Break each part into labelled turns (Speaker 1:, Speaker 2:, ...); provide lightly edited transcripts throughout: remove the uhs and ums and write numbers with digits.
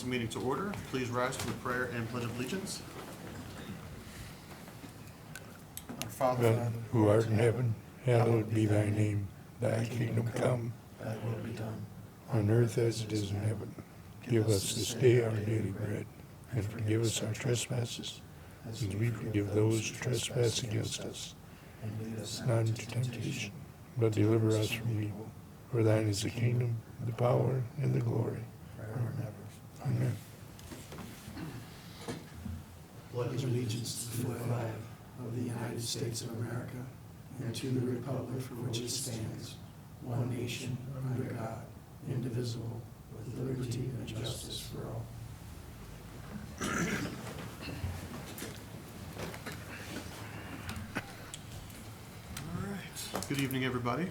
Speaker 1: Meeting to order. Please rise for the prayer and pledge of allegiance. Our Father,
Speaker 2: God, who art in heaven, hallowed be thy name. Thy kingdom come,
Speaker 3: thy will be done.
Speaker 2: on earth as it is in heaven. Give us this day our daily bread, and forgive us our trespasses, as we forgive those who trespass against us.
Speaker 3: And lead us
Speaker 2: Not into temptation, but deliver us from evil. For thine is the kingdom, the power, and the glory.
Speaker 3: forever and ever.
Speaker 2: Amen.
Speaker 3: Pledge allegiance to the flag of the United States of America and to the republic for which it stands, one nation, under God, indivisible, with liberty and justice for all.
Speaker 1: All right. Good evening, everybody.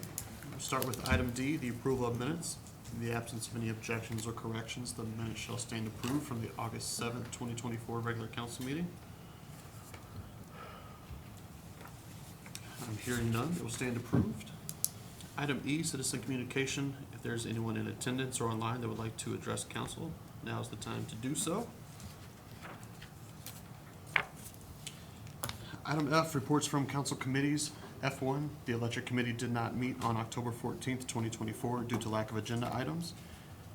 Speaker 1: We'll start with item D, the approval of minutes. In the absence of any objections or corrections, the minutes shall stand approved from the August 7th, 2024 regular council meeting. I'm hearing none. It will stand approved. Item E, citizen communication. If there's anyone in attendance or online that would like to address council, now is the time to do so. Item F, reports from council committees. F1, the electric committee did not meet on October 14th, 2024 due to lack of agenda items.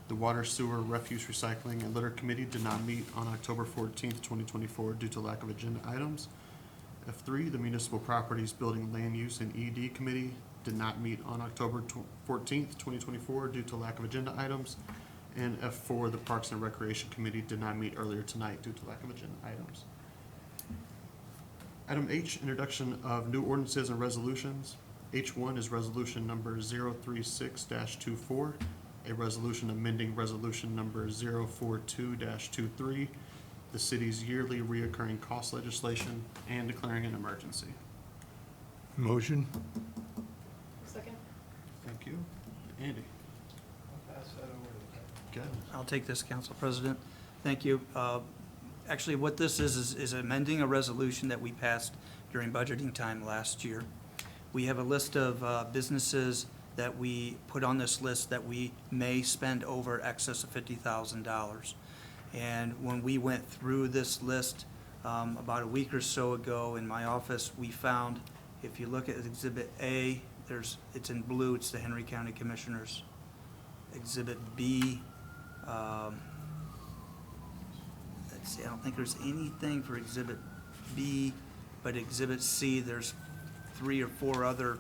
Speaker 1: The water, sewer, refuse, recycling, and litter committee did not meet on October 14th, 2024 due to lack of agenda items. F3, the municipal properties, building, land use, and ED committee did not meet on October 14th, 2024 due to lack of agenda items. And F4, the parks and recreation committee did not meet earlier tonight due to lack of agenda items. Item H, introduction of new ordinances and resolutions. H1 is resolution number 036-24, a resolution amending resolution number 042-23, the city's yearly reoccurring cost legislation, and declaring an emergency.
Speaker 2: Motion?
Speaker 4: Second.
Speaker 1: Thank you. Andy?
Speaker 3: I'll pass that over to
Speaker 1: Good.
Speaker 5: I'll take this, Council President. Thank you. Actually, what this is amending a resolution that we passed during budgeting time last year. We have a list of businesses that we put on this list that we may spend over excess of $50,000. And when we went through this list about a week or so ago in my office, we found, if you look at Exhibit A, it's in blue, it's the Henry County Commissioners. Exhibit B, let's see, I don't think there's anything for Exhibit B, but Exhibit C, there's 3 or 4 other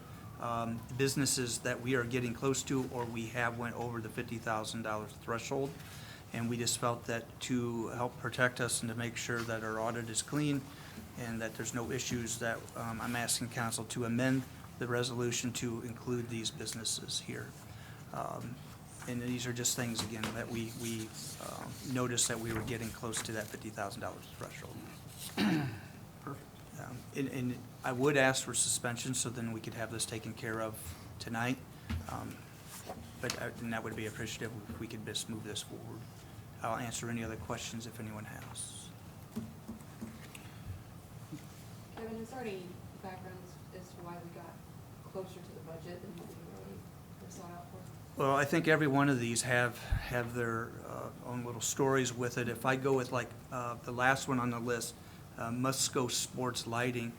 Speaker 5: businesses that we are getting close to, or we have went over the $50,000 threshold. And we just felt that to help protect us and to make sure that our audit is clean and that there's no issues, that I'm asking council to amend the resolution to include these businesses here. And these are just things, again, that we noticed that we were getting close to that $50,000 threshold.
Speaker 1: Perfect.
Speaker 5: And I would ask for suspension so then we could have this taken care of tonight. And that would be appreciative if we could just move this forward. I'll answer any other questions if anyone has.
Speaker 4: Kevin, is there any background as to why we got closer to the budget than what we really sought out for?
Speaker 5: Well, I think every one of these have their own little stories with it. If I go with like the last one on the list, Musco Sports Lighting,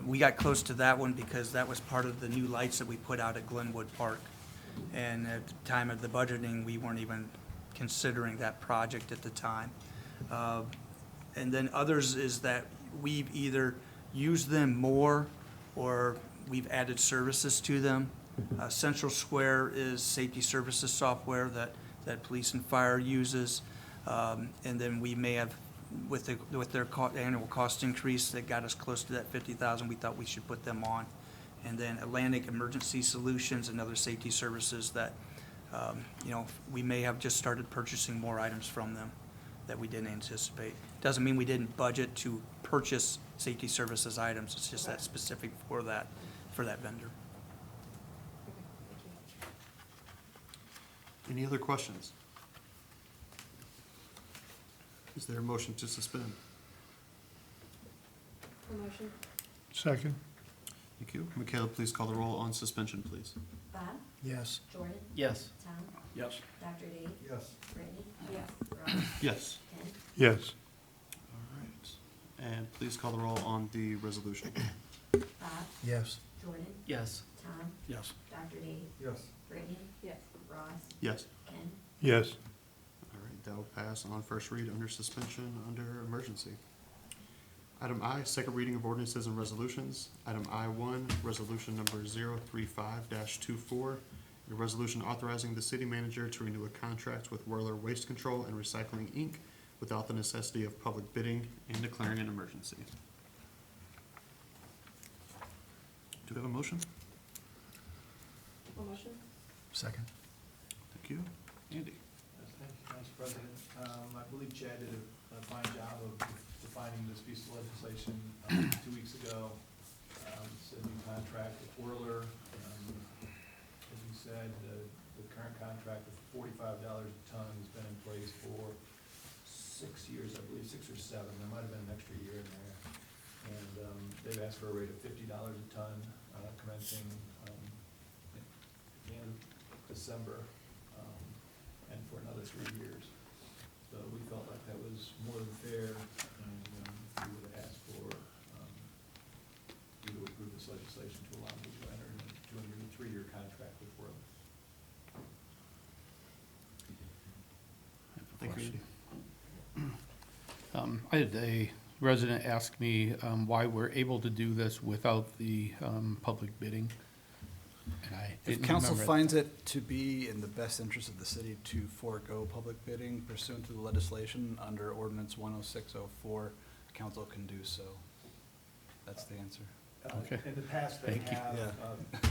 Speaker 5: we got close to that one because that was part of the new lights that we put out at Glenwood Park. And at the time of the budgeting, we weren't even considering that project at the time. And then others is that we've either used them more or we've added services to them. Central Square is safety services software that police and fire uses. And then we may have, with their annual cost increase that got us close to that $50,000, we thought we should put them on. And then Atlantic Emergency Solutions and other safety services that, we may have just started purchasing more items from them that we didn't anticipate. Doesn't mean we didn't budget to purchase safety services items. It's just that specific for that vendor.
Speaker 4: Okay, thank you.
Speaker 1: Any other questions? Is there a motion to suspend?
Speaker 4: A motion?
Speaker 2: Second?
Speaker 1: Thank you. Michaela, please call the roll on suspension, please.
Speaker 6: Bob?
Speaker 3: Yes.
Speaker 6: Jordan?
Speaker 7: Yes.
Speaker 6: Tom?
Speaker 7: Yes.
Speaker 6: Dr. Dave?
Speaker 3: Yes.
Speaker 6: Brittany?
Speaker 4: Yes.
Speaker 6: Ross?
Speaker 1: Yes.
Speaker 6: Ken?
Speaker 2: Yes.
Speaker 1: All right. And please call the roll on the resolution.
Speaker 6: Bob?
Speaker 3: Yes.
Speaker 6: Jordan?
Speaker 7: Yes.
Speaker 6: Tom?
Speaker 7: Yes.
Speaker 6: Dr. Dave?
Speaker 3: Yes.
Speaker 6: Brittany?
Speaker 4: Yes.
Speaker 6: Ross?
Speaker 1: Yes.
Speaker 6: Ken?
Speaker 2: Yes.
Speaker 1: All right, that will pass on first read under suspension under emergency. Item I, second reading of ordinances and resolutions. Item I-1, resolution number 035-24, a resolution authorizing the city manager to renew a contract with Whirler Waste Control and Recycling, Inc. without the necessity of public bidding and declaring an emergency. Do we have a motion?
Speaker 4: A motion?
Speaker 3: Second.
Speaker 1: Thank you. Andy?
Speaker 8: Yes, thank you, Council President. I believe Chad did a fine job of defining this piece of legislation 2 weeks ago. It's a new contract with Whirler. As you said, the current contract of $45 a ton has been in place for 6 years, I believe, 6 or 7. There might have been an extra year in there. And they've asked for a rate of $50 a ton commencing at the end of December, and for another 3 years. So we felt like that was more than fair, and we would have asked for you to approve this legislation to allow me to enter into a new 3-year contract with Whirler.
Speaker 1: Thank you, Andy.
Speaker 7: I had a resident ask me why we're able to do this without the public bidding. And I
Speaker 9: If
Speaker 7: didn't
Speaker 9: council
Speaker 7: remember.
Speaker 9: finds it to be in the best interest of the city to forego public bidding pursuant to the legislation under ordinance 10604, council can do so. That's the answer.
Speaker 7: Okay.
Speaker 8: In the past, they
Speaker 7: Thank you.
Speaker 8: have
Speaker 9: Yeah.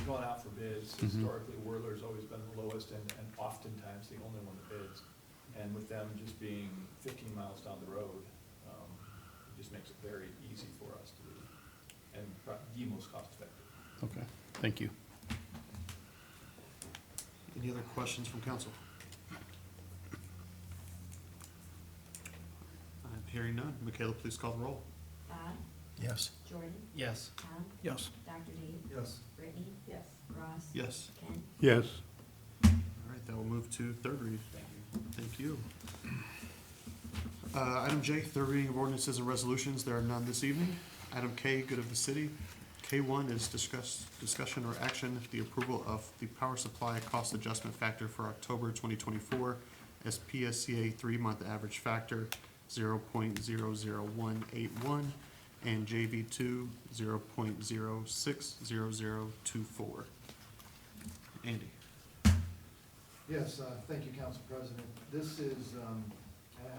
Speaker 8: gone out for bids.
Speaker 7: Mhm.
Speaker 8: Historically, Whirler's always been the lowest and oftentimes the only one that bids. And with them just being 15 miles down the road, it just makes it very easy for us to do and the most cost effective.
Speaker 7: Okay, thank you.
Speaker 1: Any other questions from council? I'm hearing none. Michaela, please call the roll.
Speaker 6: Bob?
Speaker 3: Yes.
Speaker 6: Jordan?
Speaker 7: Yes.
Speaker 6: Tom?
Speaker 7: Yes.
Speaker 6: Dr. Dave?
Speaker 3: Yes.
Speaker 6: Brittany?
Speaker 4: Yes.
Speaker 6: Ross?
Speaker 1: Yes.
Speaker 6: Ken?
Speaker 2: Yes.
Speaker 1: All right, that will move to third read. Thank you. Item J, third reading of ordinances and resolutions. There are none this evening. Item K, good of the city. K1 is discussion or action, the approval of the power supply cost adjustment factor for October 2024 as PSCA 3-month average factor 0.00181 and JV2 0.060024. Andy?
Speaker 8: Yes, thank you, Council President. This is, and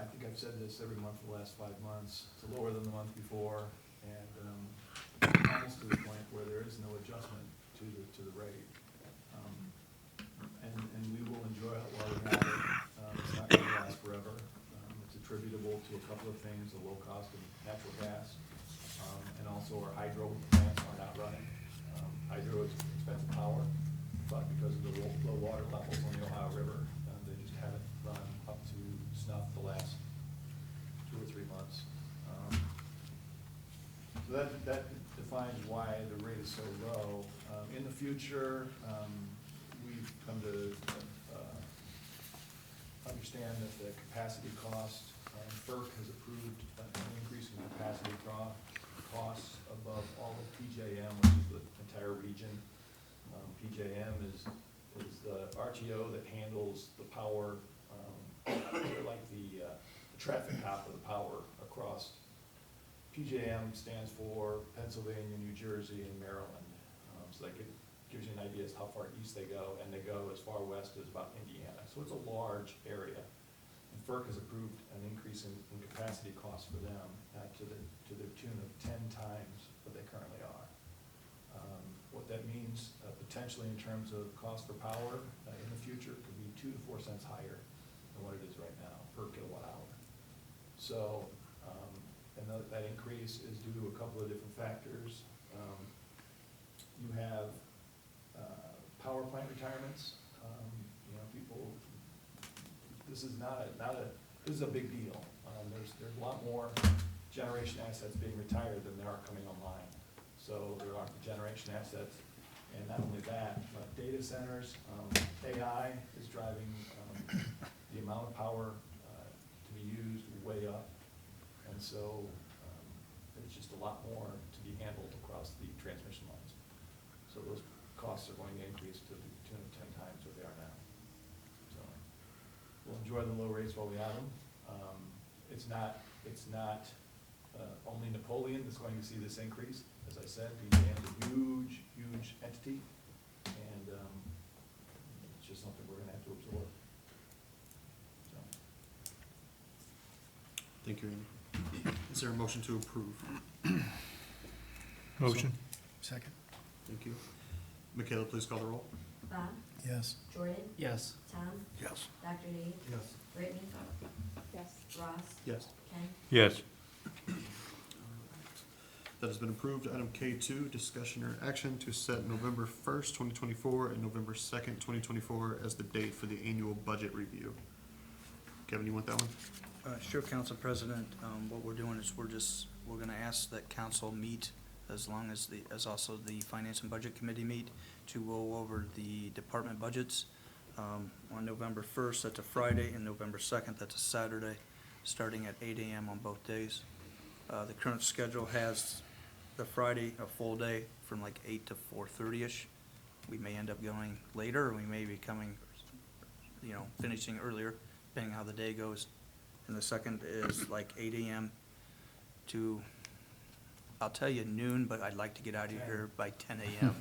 Speaker 8: I think I've said this every month for the last 5 months, it's lower than the month before, and almost to the point where there is no adjustment to the rate. And we will enjoy it while we have it. It's not going to last forever. It's attributable to a couple of things, the low cost of natural gas, and also our hydro plants are not running. Hydro is expensive power, but because of the low water levels on the Ohio River, they just haven't run up to snuff the last 2 or 3 months. So that defines why the rate is so low. In the future, we've come to understand that the capacity cost, FERC has approved an increase in capacity costs above all of PJM, which is the entire region. PJM is the RTO that handles the power, they're like the traffic cop of the power across. PJM stands for Pennsylvania, New Jersey, and Maryland. So that gives you an idea as to how far east they go, and they go as far west as about Indiana. So it's a large area. And FERC has approved an increase in capacity costs for them to the tune of 10 times what they currently are. What that means potentially in terms of cost for power in the future could be 2 to 4 cents higher than what it is right now per kilowatt hour. So, and that increase is due to a couple of different factors. You have power plant retirements. People. This is this is a big deal. There's a lot more generation assets being retired than there are coming online. So there are generation assets, and not only that, but data centers, AI is driving the amount of power to be used way up. And so there's just a lot more to be handled across the transmission lines. So those costs are going to increase to the tune of 10 times what they are now. So we'll enjoy the low rates while we have them. It's not only Napoleon that's going to see this increase. As I said, BJM is a huge, huge entity, and it's just something we're gonna have to absorb. So,
Speaker 1: Thank you, Andy. Is there a motion to approve?
Speaker 2: Motion.
Speaker 3: Second.
Speaker 1: Thank you. Michaela, please call the roll.
Speaker 6: Bob?
Speaker 3: Yes.
Speaker 6: Jordan?
Speaker 7: Yes.
Speaker 6: Tom?
Speaker 2: Yes.
Speaker 6: Dr. Dave?
Speaker 3: Yes.
Speaker 6: Brittany?
Speaker 4: Yes.
Speaker 6: Ross?
Speaker 1: Yes.
Speaker 6: Ken?
Speaker 2: Yes.
Speaker 1: That has been approved. Item K2, discussion or action to set November 1st, 2024 and November 2nd, 2024 as the date for the annual budget review. Kevin, you want that one?
Speaker 5: Sure, Council President. What we're doing is we're gonna ask that council meet as long as as also the Finance and Budget Committee meet to go over the department budgets. On November 1st, that's a Friday, and November 2nd, that's a Saturday, starting at 8 a.m. on both days. The current schedule has the Friday a full day from like 8 to 4:30-ish. We may end up going later, or we may be coming, finishing earlier, depending how the day goes. And the second is like 8 a.m. to, I'll tell you noon, but I'd like to get out of here by 10 a.m.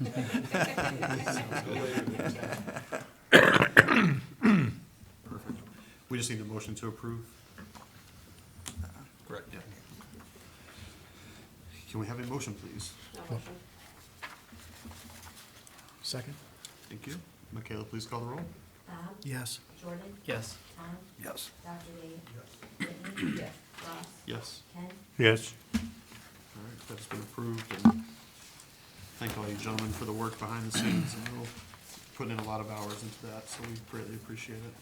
Speaker 8: go later than 10.
Speaker 1: Perfect. We just need a motion to approve.
Speaker 9: Correct.
Speaker 1: Yeah. Can we have a motion, please?
Speaker 4: No motion.
Speaker 3: Second.
Speaker 1: Thank you. Michaela, please call the roll.
Speaker 6: Bob?
Speaker 3: Yes.
Speaker 6: Jordan?
Speaker 7: Yes.
Speaker 6: Tom?
Speaker 2: Yes.
Speaker 6: Dr. Dave? Brittany?
Speaker 4: Yes.
Speaker 6: Ross?
Speaker 1: Yes.
Speaker 6: Ken?
Speaker 2: Yes.
Speaker 1: All right, that's been approved, and thank all you gentlemen for the work behind the scenes. I know putting in a lot of hours into that, so we greatly appreciate it.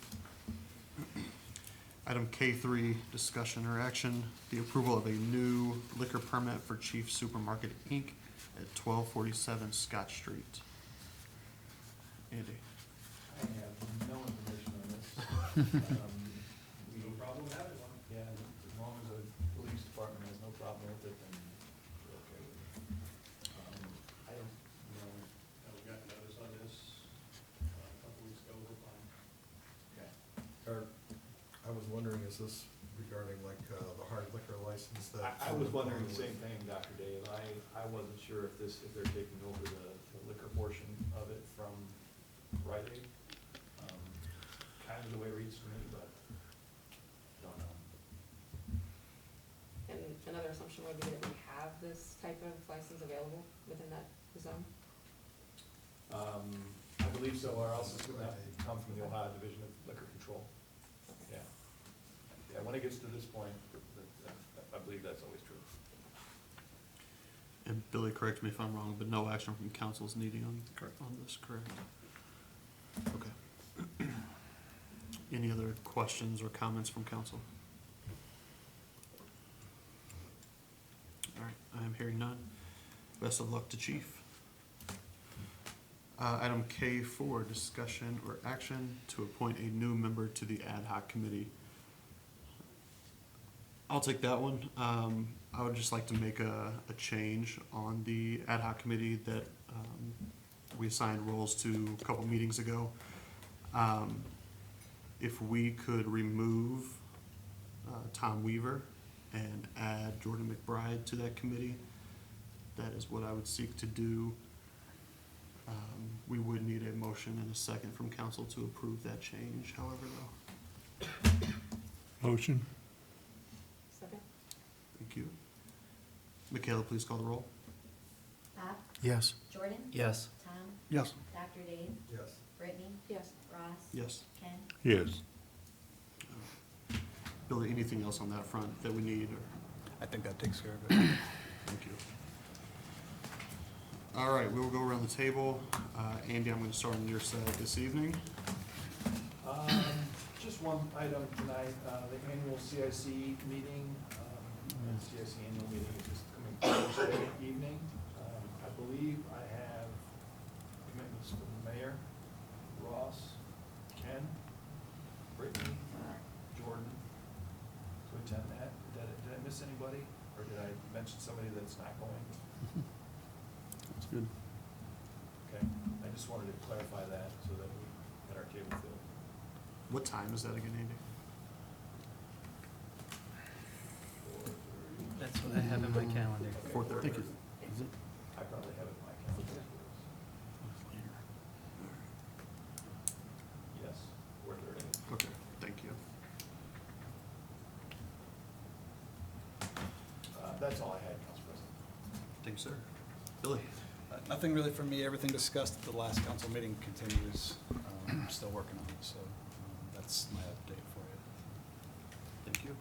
Speaker 1: Item K3, discussion or action, the approval of a new liquor permit for Chief Supermarket, Inc. at 1247 Scott Street. Andy?
Speaker 8: I have no information on this. No problem having one. Yeah, as long as the police department has no problem with it, then we're okay with it. I don't know.
Speaker 10: We got notice on this a couple weeks ago, we're fine.
Speaker 8: Yeah.
Speaker 10: I was wondering, is this regarding like the hard liquor license that?
Speaker 8: I was wondering the same thing, Dr. Dave. I wasn't sure if they're taking over the liquor portion of it from Rite Aid. Kind of the way it reads to me, but don't know.
Speaker 4: And another assumption would be that we have this type of license available within that zone?
Speaker 8: I believe so, or else it's gonna come from the Ohio Division of Liquor Control. Yeah. Yeah, when it gets to this point, I believe that's always true.
Speaker 1: And Billy, correct me if I'm wrong, but no action from council is needed on this, correct? Okay. Any other questions or comments from council? All right, I am hearing none. Best of luck to Chief. Item K4, discussion or action to appoint a new member to the ad hoc committee. I'll take that one. I would just like to make a change on the ad hoc committee that we assigned roles to a couple meetings ago. If we could remove Tom Weaver and add Jordan McBride to that committee, that is what I would seek to do. We would need a motion and a second from council to approve that change, however, though.
Speaker 2: Motion.
Speaker 4: Second?
Speaker 1: Thank you. Michaela, please call the roll.
Speaker 6: Bob?
Speaker 3: Yes.
Speaker 6: Jordan?
Speaker 7: Yes.
Speaker 6: Tom?
Speaker 3: Yes.
Speaker 6: Dr. Dave?
Speaker 10: Yes.
Speaker 6: Brittany?
Speaker 4: Yes.
Speaker 6: Ross?
Speaker 1: Yes.
Speaker 6: Ken?
Speaker 2: Yes.
Speaker 1: Billy, anything else on that front that we need, or?
Speaker 9: I think that takes care of it.
Speaker 1: Thank you. All right, we will go around the table. Andy, I'm going to start on your side this evening.
Speaker 8: Just one item tonight, the annual CIC meeting, CIC annual meeting is just coming Thursday evening. believe I have commitments from the mayor, Ross, Ken, Brittany, Jordan to attend that. Did I miss anybody, or did I mention somebody that's not going?
Speaker 7: That's good.
Speaker 8: Okay, I just wanted to clarify that so that we had our table filled.
Speaker 1: What time is that again, Andy?
Speaker 8: 4:30.
Speaker 11: That's what I have in my calendar.
Speaker 1: 4:30.
Speaker 7: Is it?
Speaker 8: I probably have it in my calendar. Yes, 4:30.
Speaker 1: Okay, thank you.
Speaker 8: That's all I had, Council President.
Speaker 1: Thank you, sir. Billy?
Speaker 9: Nothing really from me. Everything discussed at the last council meeting continues. I'm still working on it, so that's my update for you.
Speaker 1: Thank you.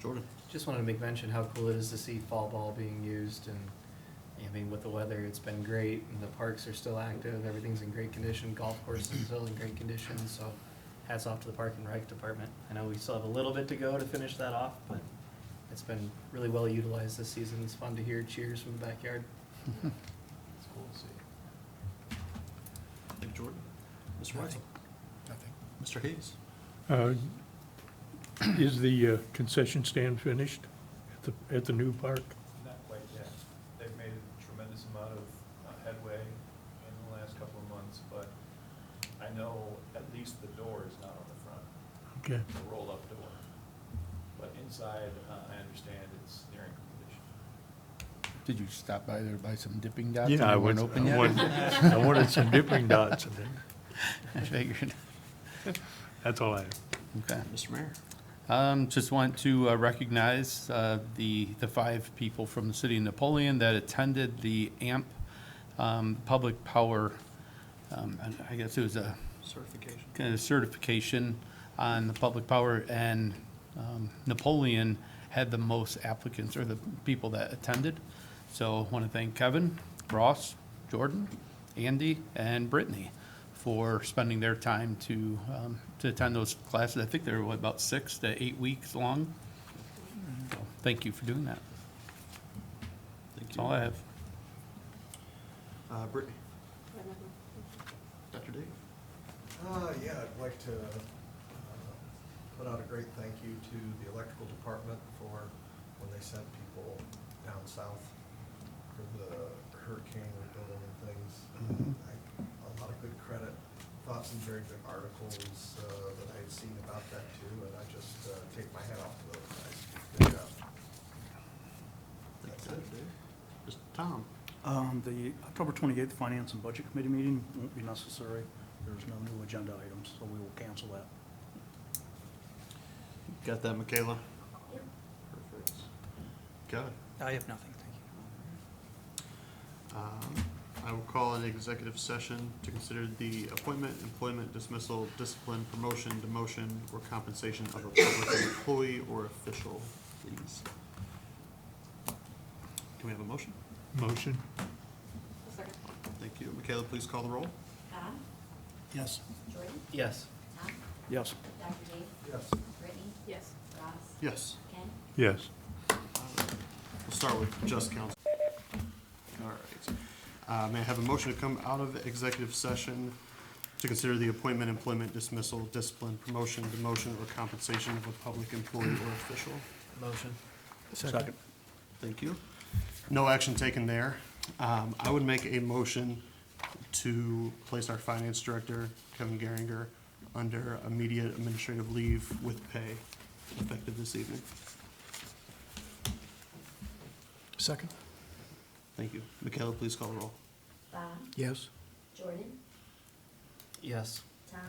Speaker 1: Jordan?
Speaker 11: Just wanted to make mention how cool it is to see fall ball being used, and I mean, with the weather, it's been great, and the parks are still active, everything's in great condition, golf course is still in great condition, so hats off to the Park and Rec Department. I know we still have a little bit to go to finish that off, but it's been really well utilized this season. It's fun to hear cheers from the backyard.
Speaker 8: It's cool to see.
Speaker 1: Thank you, Jordan. Mr. Weitzel?
Speaker 2: Nothing.
Speaker 1: Mr. Hayes?
Speaker 2: Is the concession stand finished at the new park?
Speaker 8: Not quite yet. They've made a tremendous amount of headway in the last couple of months, but I know at least the door is not on the front,
Speaker 2: Okay.
Speaker 8: the roll-up door. But inside, I understand it's nearing completion.
Speaker 7: Did you stop by there to buy some dipping dots?
Speaker 2: Yeah,
Speaker 7: and
Speaker 2: I
Speaker 7: they weren't
Speaker 2: went,
Speaker 7: open yet?
Speaker 2: I wanted some dipping dots in there.
Speaker 7: I figured.
Speaker 2: That's all I have.
Speaker 7: Okay.
Speaker 1: Mr. Mayor?
Speaker 7: Just want to recognize the five people from the city of Napoleon that attended the AMP public power, I guess it was a
Speaker 1: Certification.
Speaker 7: kind of certification on the public power, and Napoleon had the most applicants, or the people that attended. So I want to thank Kevin, Ross, Jordan, Andy, and Brittany for spending their time to attend those classes. I think they were, what, about 6 to 8 weeks long? So thank you for doing that.
Speaker 1: Thank
Speaker 7: That's all I have.
Speaker 1: Brittany? Dr. Dave?
Speaker 10: Yeah, I'd like to put out a great thank you to the electrical department for when they sent people down south for the hurricane rebuilding and things. A lot of good credit. Thought some very good articles that I had seen about that too, and I just take my hat off to those guys. Good job.
Speaker 1: Thank you, Dr. Dave. Mr. Tom?
Speaker 12: The October 28th Finance and Budget Committee meeting won't be necessary. There's no new agenda items, so we will cancel that.
Speaker 1: Got that, Michaela?
Speaker 6: Yep.
Speaker 1: Perfect. Kevin?
Speaker 5: I have nothing, thank you.
Speaker 1: I will call an executive session to consider the appointment, employment, dismissal, discipline, promotion, demotion, or compensation of a public employee or official, please. Can we have a motion?
Speaker 2: Motion?
Speaker 4: A second.
Speaker 1: Thank you. Michaela, please call the roll.
Speaker 6: Bob?
Speaker 12: Yes.
Speaker 6: Jordan?
Speaker 11: Yes.
Speaker 6: Tom?
Speaker 12: Yes.
Speaker 6: Dr. Dave?
Speaker 10: Yes.
Speaker 6: Brittany?
Speaker 4: Yes.
Speaker 6: Ross?
Speaker 1: Yes.
Speaker 6: Ken?
Speaker 2: Yes.
Speaker 1: We'll start with just counsel. All right. May I have a motion to come out of executive session to consider the appointment, employment, dismissal, discipline, promotion, demotion, or compensation of a public employee or official?
Speaker 11: Motion.
Speaker 12: Second.
Speaker 1: Thank you. No action taken there. I would make a motion to place our finance director, Kevin Geringer, under immediate administrative leave with pay effective this evening.
Speaker 12: Second.
Speaker 1: Thank you. Michaela, please call the roll.
Speaker 6: Bob?
Speaker 12: Yes.
Speaker 6: Jordan?
Speaker 11: Yes.
Speaker 6: Tom?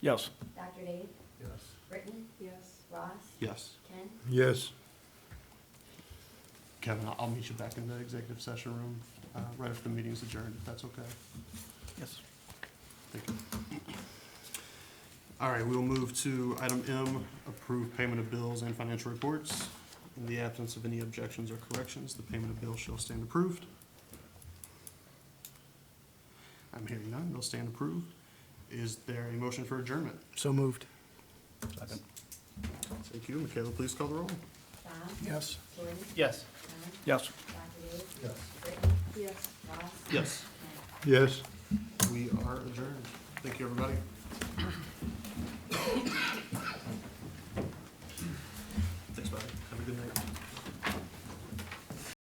Speaker 12: Yes.
Speaker 6: Dr. Dave?
Speaker 10: Yes.
Speaker 6: Brittany?
Speaker 4: Yes.
Speaker 6: Ross?
Speaker 1: Yes.
Speaker 6: Ken?
Speaker 2: Yes.
Speaker 1: Kevin, I'll meet you back in the executive session room right after the meeting's adjourned, if that's okay.
Speaker 12: Yes.
Speaker 1: Thank you. All right, we will move to item M, approve payment of bills and financial reports. In the absence of any objections or corrections, the payment of bills shall stand approved. I'm hearing none, they'll stand approved. Is there a motion for adjournment?
Speaker 12: So moved. Second.
Speaker 1: Thank you. Michaela, please call the roll.
Speaker 6: Tom?
Speaker 12: Yes.
Speaker 6: Jordan?
Speaker 11: Yes.
Speaker 6: John?
Speaker 12: Yes.
Speaker 6: Dr. Dave?
Speaker 10: Yes.
Speaker 6: Brittany?
Speaker 4: Yes.
Speaker 6: Ross?
Speaker 1: Yes.
Speaker 6: Matt?
Speaker 2: Yes.
Speaker 1: We are adjourned. Thank you, everybody. Thanks, buddy. Have a good night.